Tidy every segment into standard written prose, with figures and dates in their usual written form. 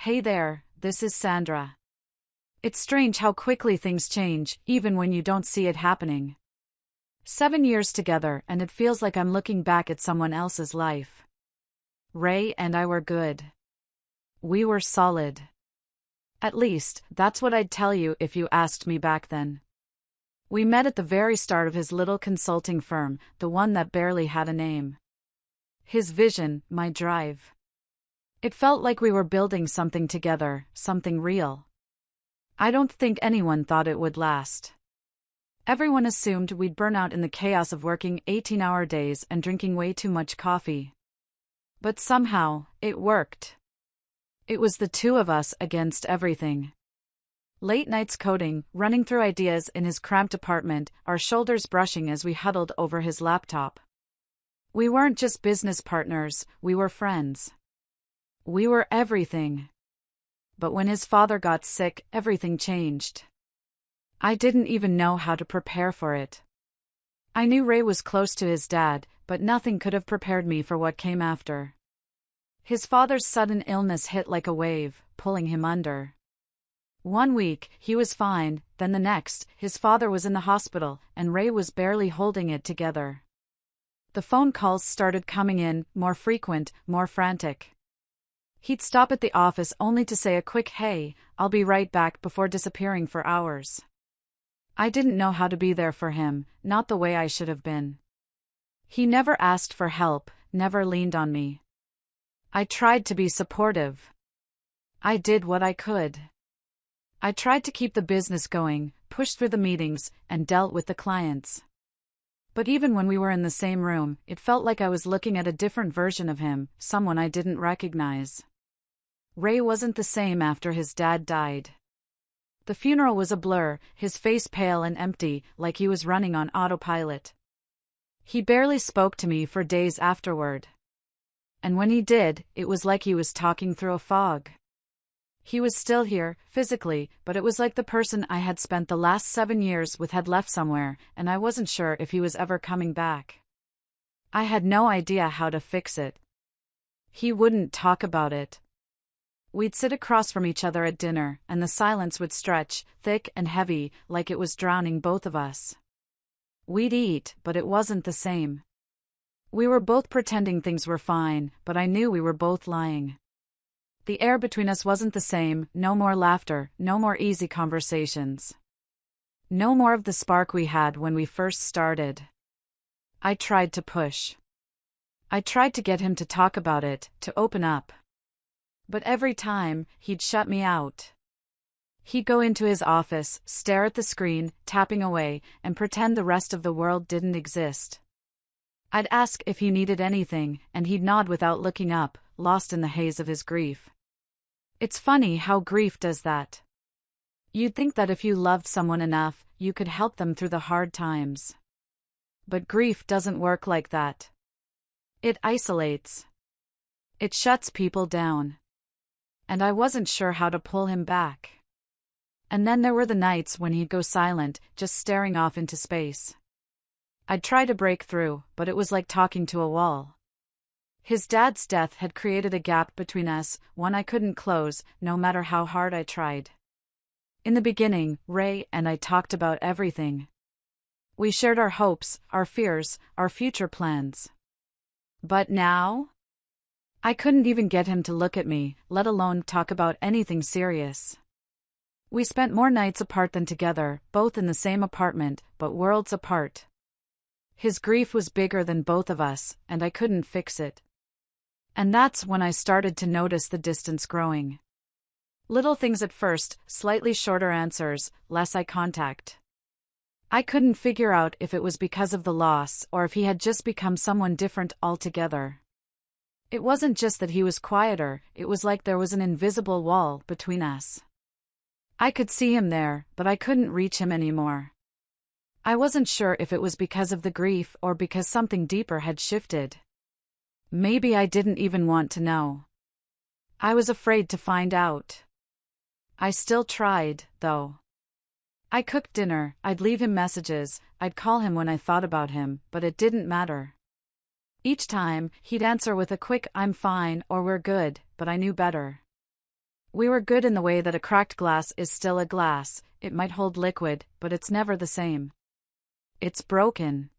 Hey there, this is Sandra. It's strange how quickly things change, even when you don't see it happening. 7 years together, and it feels like I'm looking back at someone else's life. Ray and I were good. We were solid. At least, that's what I'd tell you if you asked me back then. We met at the very start of his little consulting firm, the one that barely had a name. His vision, my drive. It felt like we were building something together, something real. I don't think anyone thought it would last. Everyone assumed we'd burn out in the chaos of working 18-hour days and drinking way too much coffee. But somehow, it worked. It was the two of us against everything. Late nights coding, running through ideas in his cramped apartment, our shoulders brushing as we huddled over his laptop. We weren't just business partners, we were friends. We were everything. But when his father got sick, everything changed. I didn't even know how to prepare for it. I knew Ray was close to his dad, but nothing could have prepared me for what came after. His father's sudden illness hit like a wave, pulling him under. 1 week, he was fine, then the next, his father was in the hospital, and Ray was barely holding it together. The phone calls started coming in, more frequent, more frantic. He'd stop at the office only to say a quick "Hey, I'll be right back" before disappearing for hours. I didn't know how to be there for him, not the way I should have been. He never asked for help, never leaned on me. I tried to be supportive. I did what I could. I tried to keep the business going, pushed through the meetings, and dealt with the clients. But even when we were in the same room, it felt like I was looking at a different version of him, someone I didn't recognize. Ray wasn't the same after his dad died. The funeral was a blur, his face pale and empty, like he was running on autopilot. He barely spoke to me for days afterward. And when he did, it was like he was talking through a fog. He was still here, physically, but it was like the person I had spent the last 7 years with had left somewhere, and I wasn't sure if he was ever coming back. I had no idea how to fix it. He wouldn't talk about it. We'd sit across from each other at dinner, and the silence would stretch, thick and heavy, like it was drowning both of us. We'd eat, but it wasn't the same. We were both pretending things were fine, but I knew we were both lying. The air between us wasn't the same, no more laughter, no more easy conversations. No more of the spark we had when we first started. I tried to push. I tried to get him to talk about it, to open up. But every time, he'd shut me out. He'd go into his office, stare at the screen, tapping away, and pretend the rest of the world didn't exist. I'd ask if he needed anything, and he'd nod without looking up, lost in the haze of his grief. It's funny how grief does that. You'd think that if you loved someone enough, you could help them through the hard times. But grief doesn't work like that. It isolates. It shuts people down. And I wasn't sure how to pull him back. And then there were the nights when he'd go silent, just staring off into space. I'd try to break through, but it was like talking to a wall. His dad's death had created a gap between us, one I couldn't close, no matter how hard I tried. In the beginning, Ray and I talked about everything. We shared our hopes, our fears, our future plans. But now? I couldn't even get him to look at me, let alone talk about anything serious. We spent more nights apart than together, both in the same apartment, but worlds apart. His grief was bigger than both of us, and I couldn't fix it. And that's when I started to notice the distance growing. Little things at first, slightly shorter answers, less eye contact. I couldn't figure out if it was because of the loss or if he had just become someone different altogether. It wasn't just that he was quieter, it was like there was an invisible wall between us. I could see him there, but I couldn't reach him anymore. I wasn't sure if it was because of the grief or because something deeper had shifted. Maybe I didn't even want to know. I was afraid to find out. I still tried, though. I cooked dinner, I'd leave him messages, I'd call him when I thought about him, but it didn't matter. Each time, he'd answer with a quick "I'm fine" or "we're good," but I knew better. We were good in the way that a cracked glass is still a glass. It might hold liquid, but it's never the same. It's broken.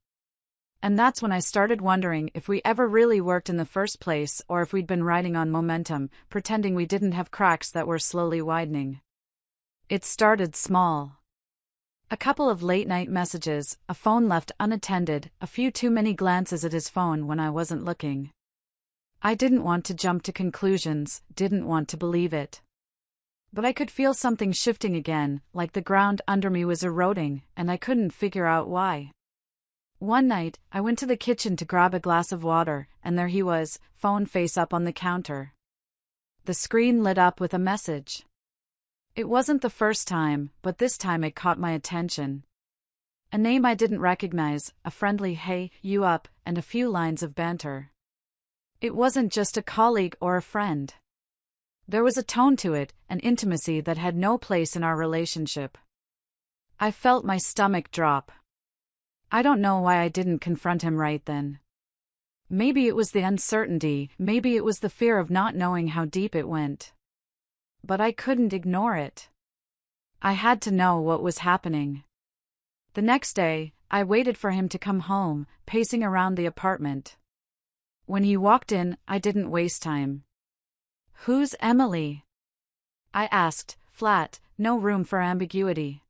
And that's when I started wondering if we ever really worked in the first place, or if we'd been riding on momentum, pretending we didn't have cracks that were slowly widening. It started small. A couple of late-night messages, a phone left unattended, a few too many glances at his phone when I wasn't looking. I didn't want to jump to conclusions, didn't want to believe it. But I could feel something shifting again, like the ground under me was eroding, and I couldn't figure out why. One night, I went to the kitchen to grab a glass of water, and there he was, phone face up on the counter. The screen lit up with a message. It wasn't the first time, but this time it caught my attention. A name I didn't recognize, a friendly "Hey, you up?" and a few lines of banter. It wasn't just a colleague or a friend. There was a tone to it, an intimacy that had no place in our relationship. I felt my stomach drop. I don't know why I didn't confront him right then. Maybe it was the uncertainty, maybe it was the fear of not knowing how deep it went. But I couldn't ignore it. I had to know what was happening. The next day, I waited for him to come home, pacing around the apartment. When he walked in, I didn't waste time. "Who's Emily?" I asked, flat, no room for ambiguity.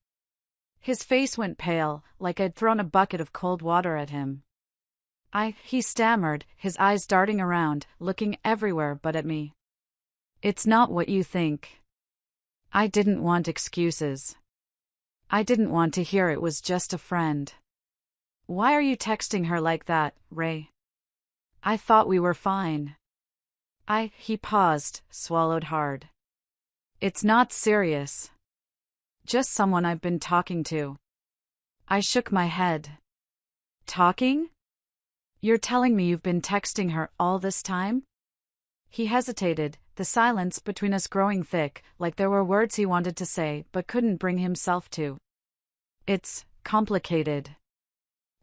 His face went pale, like I'd thrown a bucket of cold water at him. He stammered, his eyes darting around, looking everywhere but at me. "It's not what you think." I didn't want excuses. I didn't want to hear it was just a friend. "Why are you texting her like that, Ray? I thought we were fine." He paused, swallowed hard. "It's not serious. Just someone I've been talking to." I shook my head. "Talking? You're telling me you've been texting her all this time?" He hesitated, the silence between us growing thick, like there were words he wanted to say but couldn't bring himself to. "It's complicated.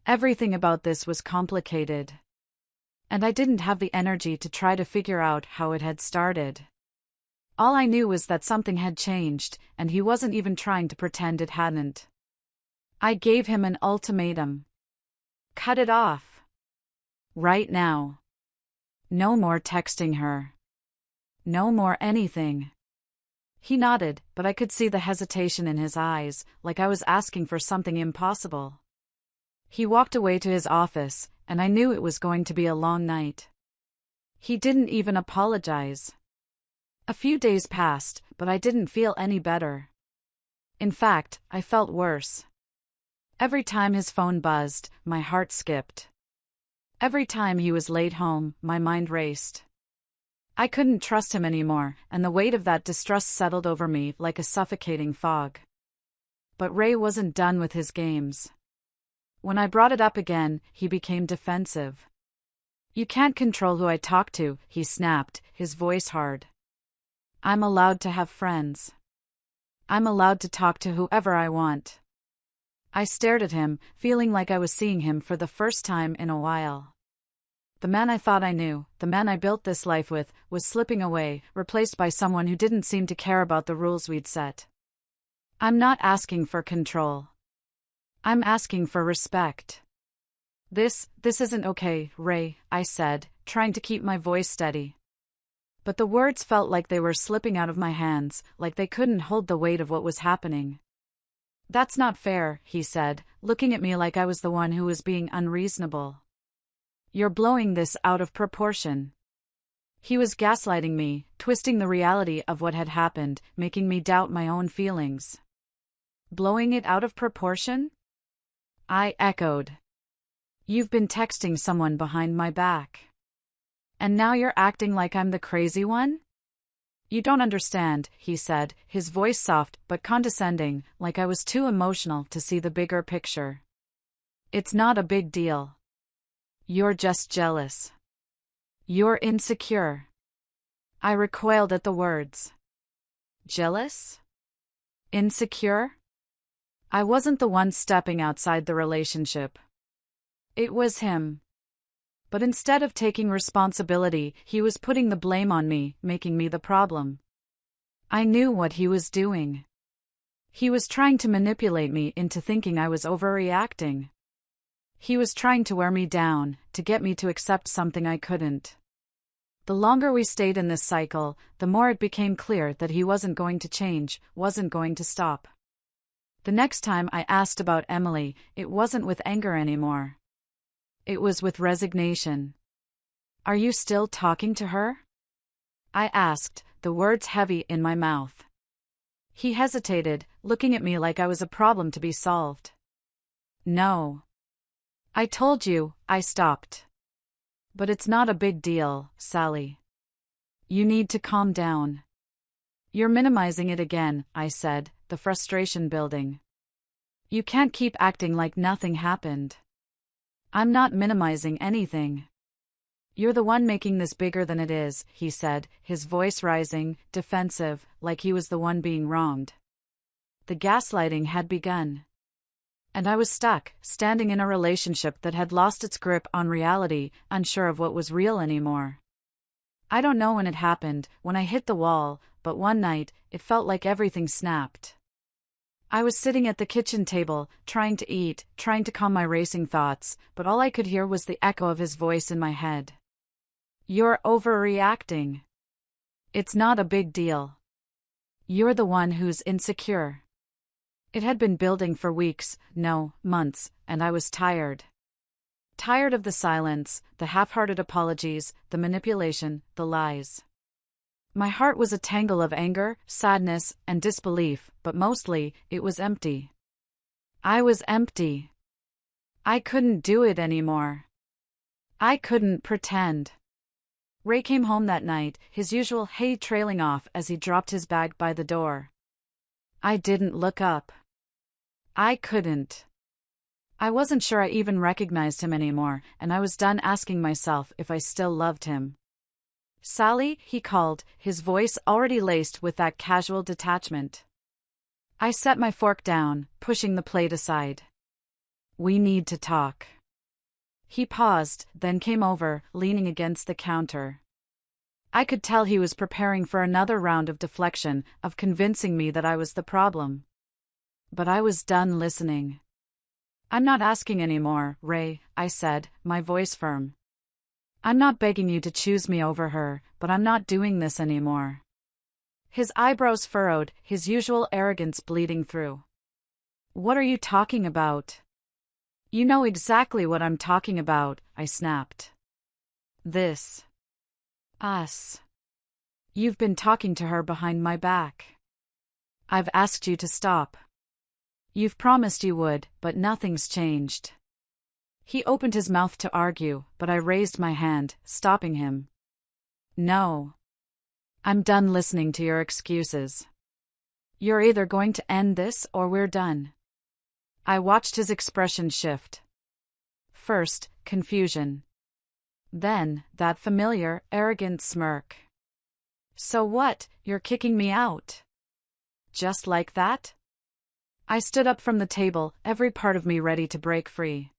Everything about this was complicated. And I didn't have the energy to try to figure out how it had started. All I knew was that something had changed, and he wasn't even trying to pretend it hadn't. I gave him an ultimatum. Cut it off. Right now. No more texting her. No more anything." He nodded, but I could see the hesitation in his eyes, like I was asking for something impossible. He walked away to his office, and I knew it was going to be a long night. He didn't even apologize. A few days passed, but I didn't feel any better. In fact, I felt worse. Every time his phone buzzed, my heart skipped. Every time he was late home, my mind raced. I couldn't trust him anymore, and the weight of that distrust settled over me like a suffocating fog. But Ray wasn't done with his games. When I brought it up again, he became defensive. "You can't control who I talk to," he snapped, his voice hard. "I'm allowed to have friends. I'm allowed to talk to whoever I want." I stared at him, feeling like I was seeing him for the first time in a while. The man I thought I knew, the man I built this life with, was slipping away, replaced by someone who didn't seem to care about the rules we'd set. I'm not asking for control. I'm asking for respect. This isn't okay, Ray," I said, trying to keep my voice steady. But the words felt like they were slipping out of my hands, like they couldn't hold the weight of what was happening. "That's not fair," he said, looking at me like I was the one who was being unreasonable. "You're blowing this out of proportion." He was gaslighting me, twisting the reality of what had happened, making me doubt my own feelings. "Blowing it out of proportion?" I echoed. "You've been texting someone behind my back. And now you're acting like I'm the crazy one?" "You don't understand," he said, his voice soft but condescending, like I was too emotional to see the bigger picture. "It's not a big deal. You're just jealous. You're insecure." I recoiled at the words. Jealous? Insecure? I wasn't the one stepping outside the relationship. It was him. But instead of taking responsibility, he was putting the blame on me, making me the problem. I knew what he was doing. He was trying to manipulate me into thinking I was overreacting. He was trying to wear me down, to get me to accept something I couldn't. The longer we stayed in this cycle, the more it became clear that he wasn't going to change, wasn't going to stop. The next time I asked about Emily, it wasn't with anger anymore. It was with resignation. "Are you still talking to her?" I asked, the words heavy in my mouth. He hesitated, looking at me like I was a problem to be solved. "No. I told you," I stopped. "But it's not a big deal, Sally. You need to calm down." "You're minimizing it again," I said, the frustration building. "You can't keep acting like nothing happened." "I'm not minimizing anything. You're the one making this bigger than it is," he said, his voice rising, defensive, like he was the one being wronged. The gaslighting had begun. And I was stuck, standing in a relationship that had lost its grip on reality, unsure of what was real anymore. I don't know when it happened, when I hit the wall, but one night, it felt like everything snapped. I was sitting at the kitchen table, trying to eat, trying to calm my racing thoughts, but all I could hear was the echo of his voice in my head. "You're overreacting. It's not a big deal. You're the one who's insecure." It had been building for weeks, no, months, and I was tired. Tired of the silence, the half-hearted apologies, the manipulation, the lies. My heart was a tangle of anger, sadness, and disbelief, but mostly, it was empty. I was empty. I couldn't do it anymore. I couldn't pretend. Ray came home that night, his usual hey trailing off as he dropped his bag by the door. I didn't look up. I couldn't. I wasn't sure I even recognized him anymore, and I was done asking myself if I still loved him. "Sally," he called, his voice already laced with that casual detachment. I set my fork down, pushing the plate aside. "We need to talk." He paused, then came over, leaning against the counter. I could tell he was preparing for another round of deflection, of convincing me that I was the problem. But I was done listening. "I'm not asking anymore, Ray," I said, my voice firm. "I'm not begging you to choose me over her, but I'm not doing this anymore." His eyebrows furrowed, his usual arrogance bleeding through. "What are you talking about?" "You know exactly what I'm talking about," I snapped. "This. Us. You've been talking to her behind my back. I've asked you to stop. You've promised you would, but nothing's changed." He opened his mouth to argue, but I raised my hand, stopping him. "No. I'm done listening to your excuses. You're either going to end this or we're done." I watched his expression shift. First, confusion. Then, that familiar, arrogant smirk. "So what, you're kicking me out? Just like that?" I stood up from the table, every part of me ready to break free.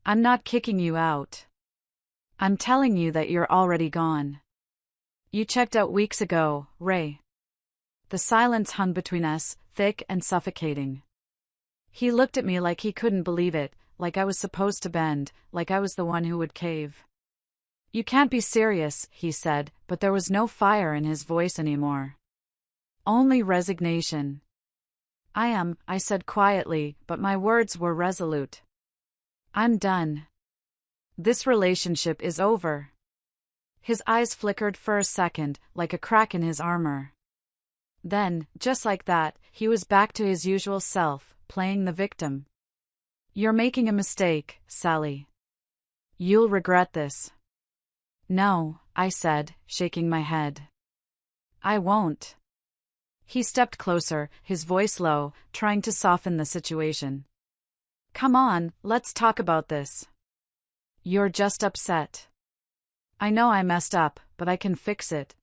"I'm not kicking you out. I'm telling you that you're already gone. You checked out weeks ago, Ray." The silence hung between us, thick and suffocating. He looked at me like he couldn't believe it, like I was supposed to bend, like I was the one who would cave. "You can't be serious," he said, but there was no fire in his voice anymore. Only resignation. "I am," I said quietly, but my words were resolute. "I'm done. This relationship is over." His eyes flickered for a second, like a crack in his armor. Then, just like that, he was back to his usual self, playing the victim. "You're making a mistake, Sally. You'll regret this." "No," I said, shaking my head. "I won't." He stepped closer, his voice low, trying to soften the situation. "Come on, let's talk about this. You're just upset. I know I messed up, but I can fix it.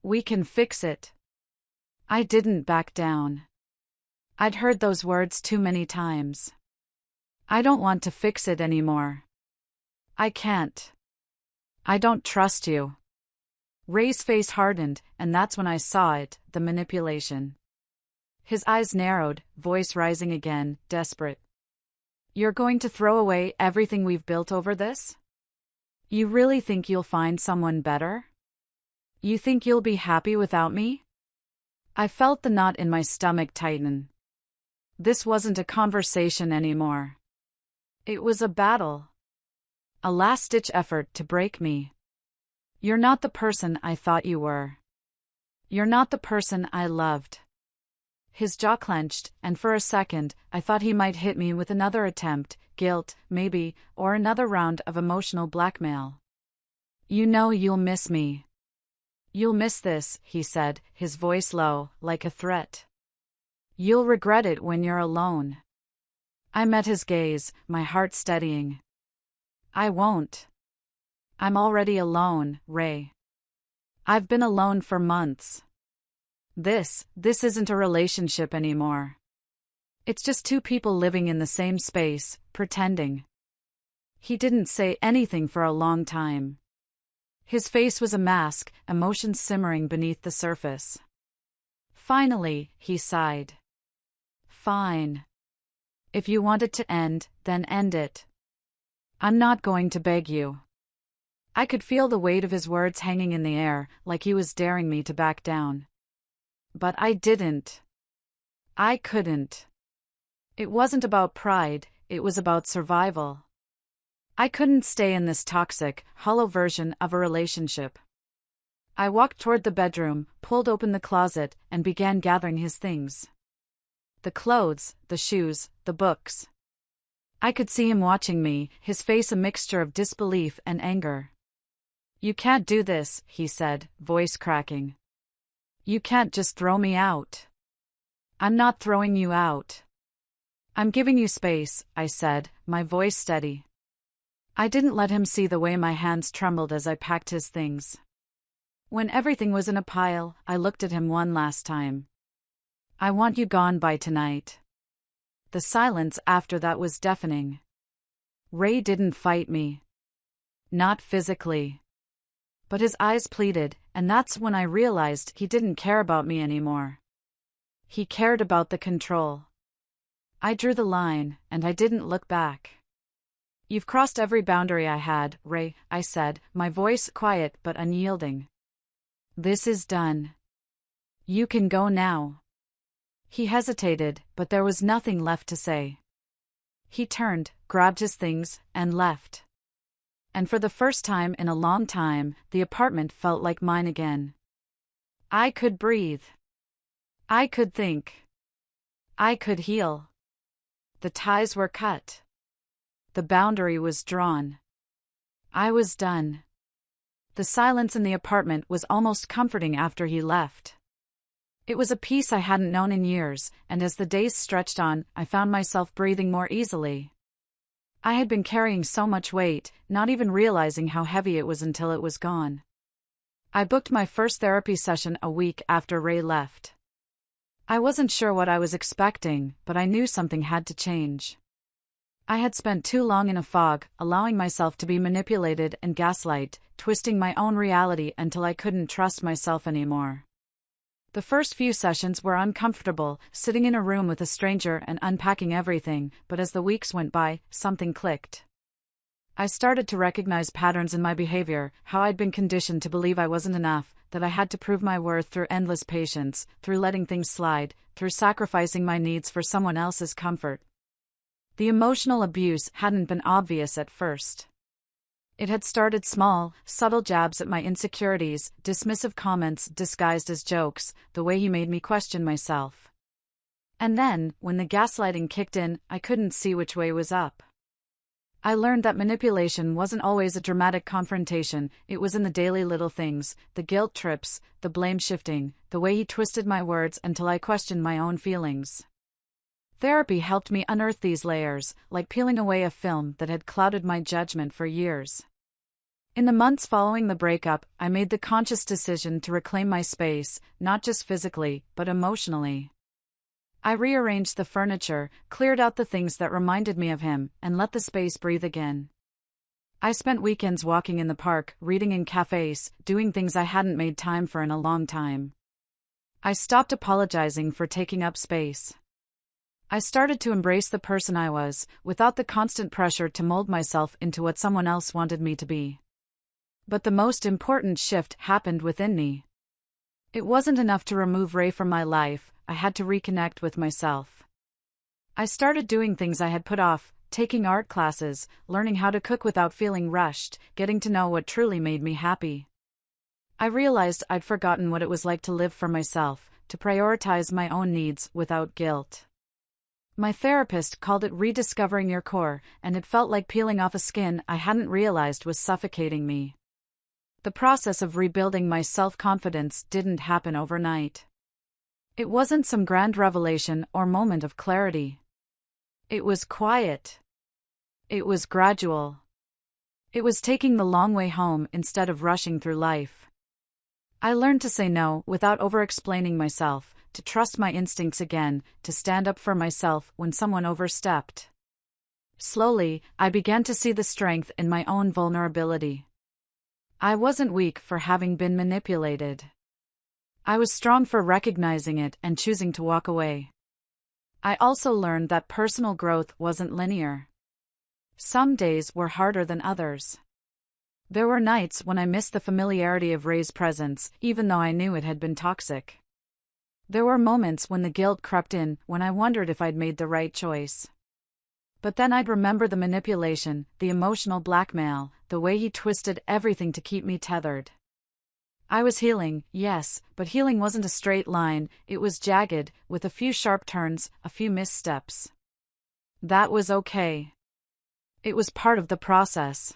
We can fix it." I didn't back down. I'd heard those words too many times. "I don't want to fix it anymore. I can't. I don't trust you. Ray's face hardened, and that's when I saw it, the manipulation. His eyes narrowed, voice rising again, desperate. You're going to throw away everything we've built over this? You really think you'll find someone better? You think you'll be happy without me? I felt the knot in my stomach tighten. This wasn't a conversation anymore. It was a battle. A last-ditch effort to break me. You're not the person I thought you were. You're not the person I loved. His jaw clenched, and for a second, I thought he might hit me with another attempt, guilt, maybe, or another round of emotional blackmail. You know you'll miss me. You'll miss this, he said, his voice low, like a threat. You'll regret it when you're alone. I met his gaze, my heart steadying. I won't. I'm already alone, Ray. I've been alone for months. This isn't a relationship anymore. It's just two people living in the same space, pretending. He didn't say anything for a long time. His face was a mask, emotions simmering beneath the surface. Finally, he sighed. Fine. If you want it to end, then end it. I'm not going to beg you. I could feel the weight of his words hanging in the air, like he was daring me to back down. But I didn't. I couldn't. It wasn't about pride, it was about survival. I couldn't stay in this toxic, hollow version of a relationship. I walked toward the bedroom, pulled open the closet, and began gathering his things. The clothes, the shoes, the books. I could see him watching me, his face a mixture of disbelief and anger. You can't do this, he said, voice cracking. You can't just throw me out. I'm not throwing you out. I'm giving you space, I said, my voice steady. I didn't let him see the way my hands trembled as I packed his things. When everything was in a pile, I looked at him one last time. I want you gone by tonight. The silence after that was deafening. Ray didn't fight me. Not physically. But his eyes pleaded, and that's when I realized he didn't care about me anymore. He cared about the control. I drew the line, and I didn't look back. You've crossed every boundary I had, Ray, I said, my voice quiet but unyielding. This is done. You can go now. He hesitated, but there was nothing left to say. He turned, grabbed his things, and left. And for the first time in a long time, the apartment felt like mine again. I could breathe. I could think. I could heal. The ties were cut. The boundary was drawn. I was done. The silence in the apartment was almost comforting after he left. It was a peace I hadn't known in years, and as the days stretched on, I found myself breathing more easily. I had been carrying so much weight, not even realizing how heavy it was until it was gone. I booked my first therapy session a week after Ray left. I wasn't sure what I was expecting, but I knew something had to change. I had spent too long in a fog, allowing myself to be manipulated and gaslight, twisting my own reality until I couldn't trust myself anymore. The first few sessions were uncomfortable, sitting in a room with a stranger and unpacking everything, but as the weeks went by, something clicked. I started to recognize patterns in my behavior, how I'd been conditioned to believe I wasn't enough, that I had to prove my worth through endless patience, through letting things slide, through sacrificing my needs for someone else's comfort. The emotional abuse hadn't been obvious at first. It had started small, subtle jabs at my insecurities, dismissive comments disguised as jokes, the way he made me question myself. And then, when the gaslighting kicked in, I couldn't see which way was up. I learned that manipulation wasn't always a dramatic confrontation, it was in the daily little things, the guilt trips, the blame shifting, the way he twisted my words until I questioned my own feelings. Therapy helped me unearth these layers, like peeling away a film that had clouded my judgment for years. In the months following the breakup, I made the conscious decision to reclaim my space, not just physically, but emotionally. I rearranged the furniture, cleared out the things that reminded me of him, and let the space breathe again. I spent weekends walking in the park, reading in cafes, doing things I hadn't made time for in a long time. I stopped apologizing for taking up space. I started to embrace the person I was, without the constant pressure to mold myself into what someone else wanted me to be. But the most important shift happened within me. It wasn't enough to remove Ray from my life, I had to reconnect with myself. I started doing things I had put off, taking art classes, learning how to cook without feeling rushed, getting to know what truly made me happy. I realized I'd forgotten what it was like to live for myself, to prioritize my own needs without guilt. My therapist called it rediscovering your core, and it felt like peeling off a skin I hadn't realized was suffocating me. The process of rebuilding my self-confidence didn't happen overnight. It wasn't some grand revelation or moment of clarity. It was quiet. It was gradual. It was taking the long way home instead of rushing through life. I learned to say no without over-explaining myself, to trust my instincts again, to stand up for myself when someone overstepped. Slowly, I began to see the strength in my own vulnerability. I wasn't weak for having been manipulated. I was strong for recognizing it and choosing to walk away. I also learned that personal growth wasn't linear. Some days were harder than others. There were nights when I missed the familiarity of Ray's presence, even though I knew it had been toxic. There were moments when the guilt crept in, when I wondered if I'd made the right choice. But then I'd remember the manipulation, the emotional blackmail, the way he twisted everything to keep me tethered. I was healing, yes, but healing wasn't a straight line, it was jagged, with a few sharp turns, a few missteps. That was okay. It was part of the process.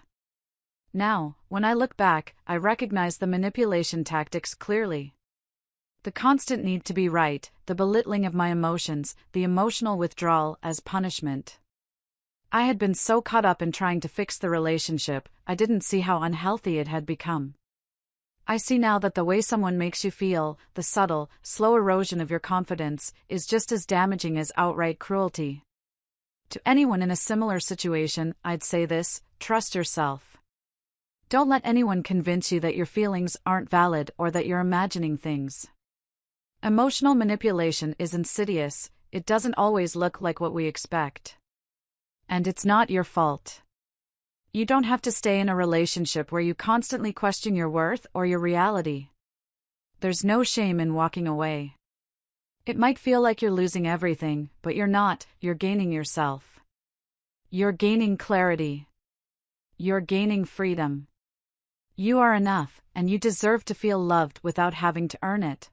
Now, when I look back, I recognize the manipulation tactics clearly. The constant need to be right, the belittling of my emotions, the emotional withdrawal as punishment. I had been so caught up in trying to fix the relationship, I didn't see how unhealthy it had become. I see now that the way someone makes you feel, the subtle, slow erosion of your confidence, is just as damaging as outright cruelty. To anyone in a similar situation, I'd say this: trust yourself. Don't let anyone convince you that your feelings aren't valid or that you're imagining things. Emotional manipulation is insidious, it doesn't always look like what we expect. And it's not your fault. You don't have to stay in a relationship where you constantly question your worth or your reality. There's no shame in walking away. It might feel like you're losing everything, but you're not, you're gaining yourself. You're gaining clarity. You're gaining freedom. You are enough, and you deserve to feel loved without having to earn it.